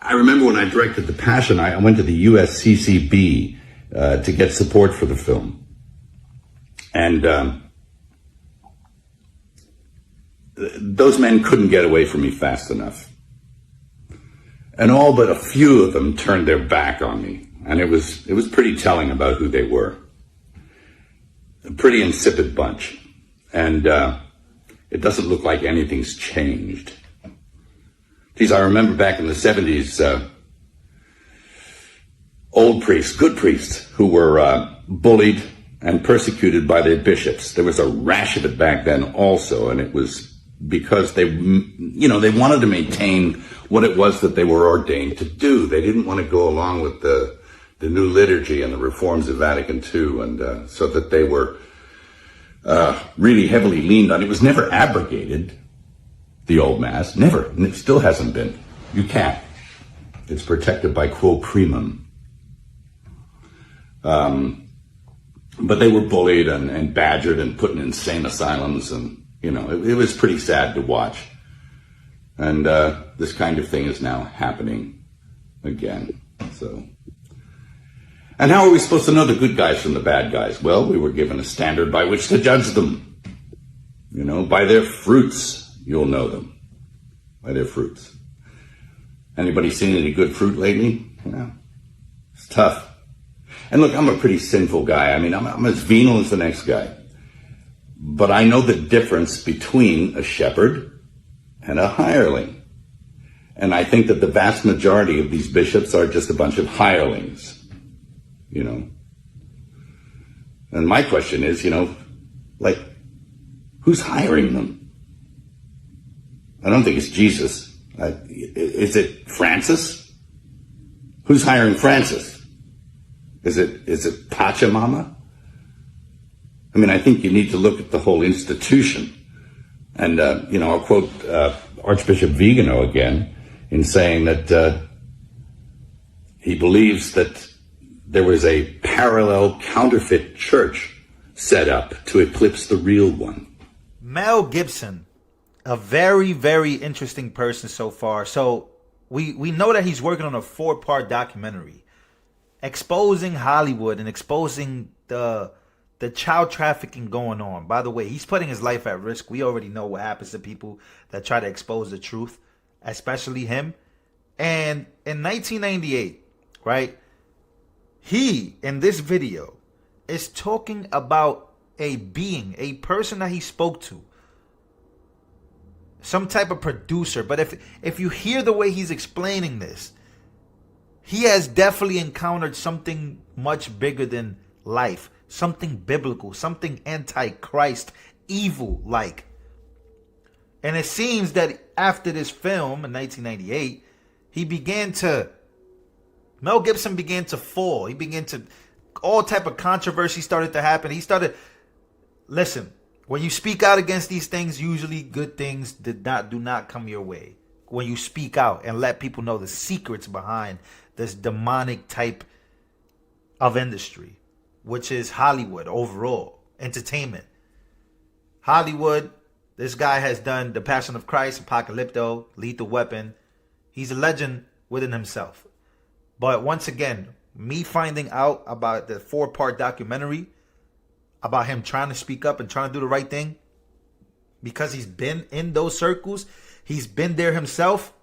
I remember when I directed The Passion, I went to the USCCB to get support for the film. And those men couldn't get away from me fast enough. And all but a few of them turned their back on me. And it was pretty telling about who they were. A pretty insipid bunch. And it doesn't look like anything's changed. Geez, I remember back in the 70s, old priests, good priests, who were bullied and persecuted by their bishops. There was a rash of it back then also, and it was because they wanted to maintain what it was that they were ordained to do. They didn't want to go along with the new liturgy and the reforms of Vatican II, and so that they were really heavily leaned on. It was never abrogated, the old Mass, never, and it still hasn't been. You can't. It's protected by quo primum. But they were bullied and badgered and put in insane asylums, and it was pretty sad to watch. And this kind of thing is now happening again. So, and how are we supposed to know the good guys from the bad guys? Well, we were given a standard by which to judge them. By their fruits, you'll know them. By their fruits. Anybody seen any good fruit lately? It's tough. And look, I'm a pretty sinful guy. I mean, I'm as venal as the next guy. But I know the difference between a shepherd and a hireling. And I think that the vast majority of these bishops are just a bunch of hirelings. And my question is, who's hiring them? I don't think it's Jesus. Is it Francis? Who's hiring Francis? Is it Pachamama? I mean, I think you need to look at the whole institution. And, I'll quote Archbishop Vigano again in saying that he believes that there was a parallel counterfeit church set up to eclipse the real one. Mel Gibson, a very, very interesting person so far. So we know that he's working on a 4-part documentary exposing Hollywood and exposing the child trafficking going on. By the way, he's putting his life at risk. We already know what happens to people that try to expose the truth, especially him. And in 1998, right, he, in this video, is talking about a being, a person that he spoke to, some type of producer. But if you hear the way he's explaining this, he has definitely encountered something much bigger than life, something biblical, something anti-Christ, evil-like. And it seems that after this film in 1998, Mel Gibson began to fall. He began to, all type of controversy started to happen. Listen, when you speak out against these things, usually good things do not come your way. When you speak out and let people know the secrets behind this demonic type of industry, which is Hollywood overall, entertainment. Hollywood, this guy has done The Passion of Christ, Apocalypto, Lethal Weapon. He's a legend within himself. But once again, me finding out about the 4-part documentary about him trying to speak up and trying to do the right thing, because he's been in those circles, he's been there himself.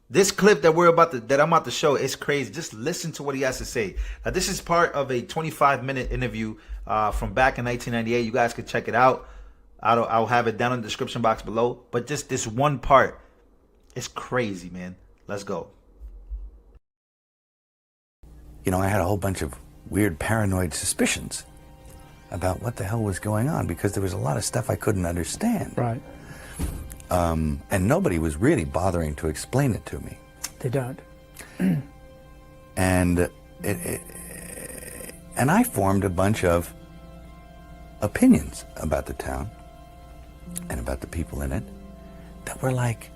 This clip that I'm about to show is crazy. Just listen to what he has to say. Now, this is part of a 25-minute interview from back in 1998. You guys can check it out. I'll have it down in the description box below. But just this one part is crazy, man. Let's go. I had a whole bunch of weird paranoid suspicions about what the hell was going on, because there was a lot of stuff I couldn't understand. Right. And nobody was really bothering to explain it to me. They don't. And I formed a bunch of opinions about the town and about the people in it that were like,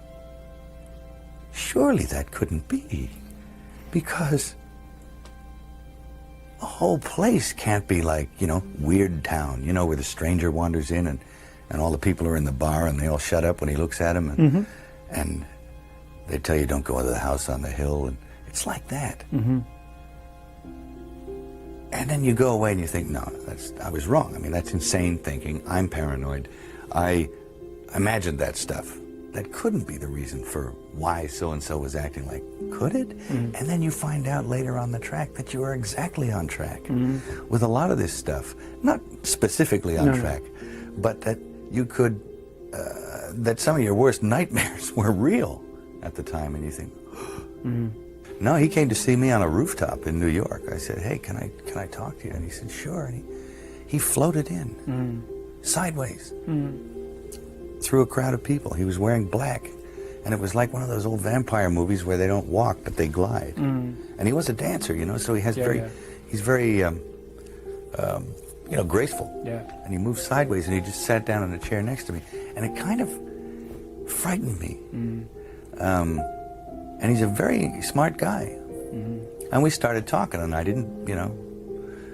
surely that couldn't be, because the whole place can't be like, Weird Town, where the stranger wanders in and all the people are in the bar and they all shut up when he looks at them. And They tell you don't go into the house on the hill, and it's like that. Mm-hmm. And then you go away and you think, no, I was wrong. I mean, that's insane thinking. I'm paranoid. I imagined that stuff. That couldn't be the reason for why so-and-so was acting like, could it? Mm-hmm. And then you find out later on the track that you are exactly on track Mm-hmm. with a lot of this stuff. Not specifically on track, but that you could, that some of your worst nightmares were real at the time. And you think, Mm-hmm. no, he came to see me on a rooftop in New York. I said, hey, can I talk to you? And he said, sure. And he floated in, sideways, through a crowd of people. He was wearing black. And it was like one of those old vampire movies where they don't walk, but they glide. And he was a dancer, you know, so he has he's very, graceful. Yeah. And he moved sideways, and he just sat down in a chair next to me. And it kind of frightened me. And he's a very smart guy. And we started talking, and I didn't,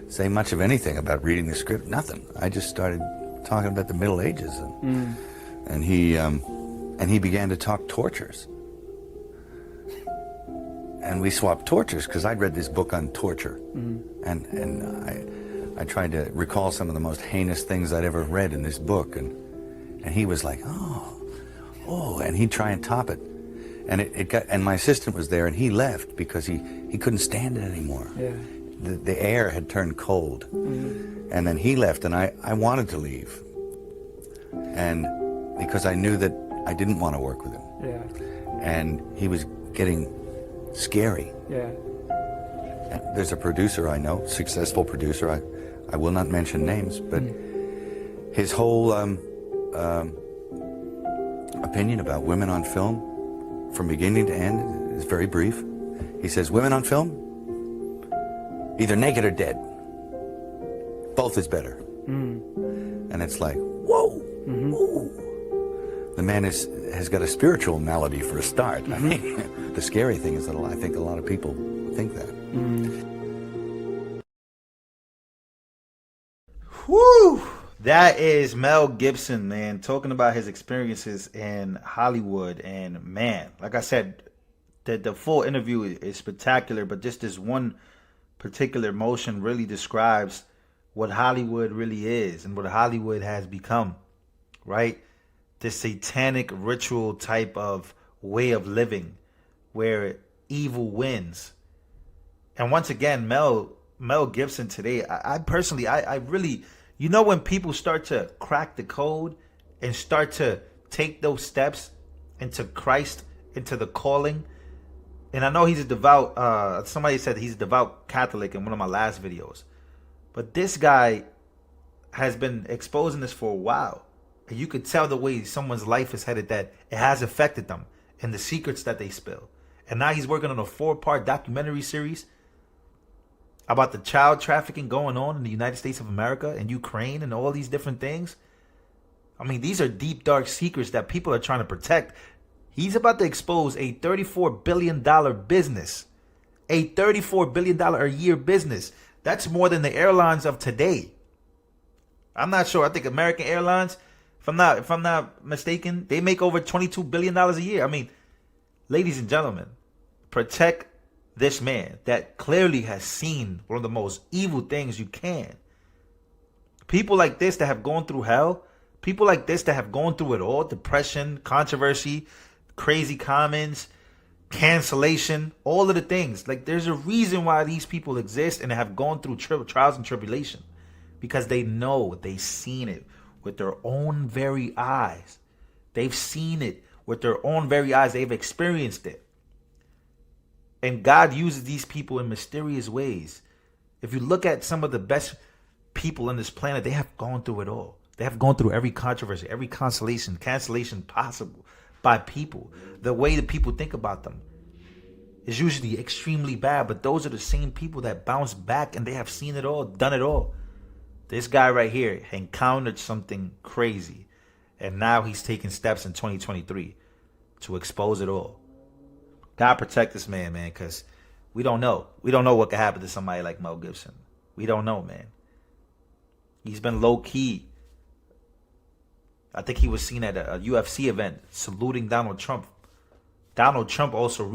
say much of anything about reading the script, nothing. I just started talking about the Middle Ages. And he began to talk tortures. And we swapped tortures, because I'd read this book on torture. And I tried to recall some of the most heinous things I'd ever read in this book. And he was like, oh, and he'd try and top it. And my assistant was there, and he left because he couldn't stand it anymore. Yeah. The air had turned cold. And then he left, and I wanted to leave. And because I knew that I didn't want to work with him. Yeah. And he was getting scary. Yeah. And there's a producer I know, successful producer, I will not mention names, but his whole opinion about women on film, from beginning to end, is very brief. He says, women on film, either naked or dead. Both is better. And it's like, whoa, whoa. The man has got a spiritual malady for a start. I mean, the scary thing is that I think a lot of people think that. Whew! That is Mel Gibson, man, talking about his experiences in Hollywood. And man, like I said, the full interview is spectacular, but just this one particular motion really describes what Hollywood really is and what Hollywood has become, right? This satanic ritual type of way of living where evil wins. And once again, Mel Gibson today, I personally, I really, when people start to crack the code and start to take those steps into Christ, into the calling. And I know he's a devout, somebody said he's a devout Catholic in one of my last videos. But this guy has been exposing this for a while. And you could tell the way someone's life is headed that it has affected them and the secrets that they spill. And now he's working on a 4-part documentary series about the child trafficking going on in the United States of America and Ukraine and all these different things. I mean, these are deep, dark secrets that people are trying to protect. He's about to expose a $34 billion business, a $34 billion a year business. That's more than the airlines of today. I'm not sure. I think American Airlines, if I'm not mistaken, they make over $22 billion a year. I mean, ladies and gentlemen, protect this man that clearly has seen one of the most evil things you can. People like this that have gone through hell, people like this that have gone through it all, depression, controversy, crazy comments, cancellation, all of the things. Like, there's a reason why these people exist and have gone through trials and tribulation, because they know, they've seen it with their own very eyes. They've seen it with their own very eyes. They've experienced it. And God uses these people in mysterious ways. If you look at some of the best people on this planet, they have gone through it all. They have gone through every controversy, every cancellation possible by people. The way that people think about them is usually extremely bad, but those are the same people that bounce back, and they have seen it all, done it all. This guy right here encountered something crazy, and now he's taking steps in 2023 to expose it all. God protect this man, because we don't know. We don't know what could happen to somebody like Mel Gibson. We don't know, man. He's been low-key. I think he was seen at a UFC event saluting Donald Trump Donald Trump also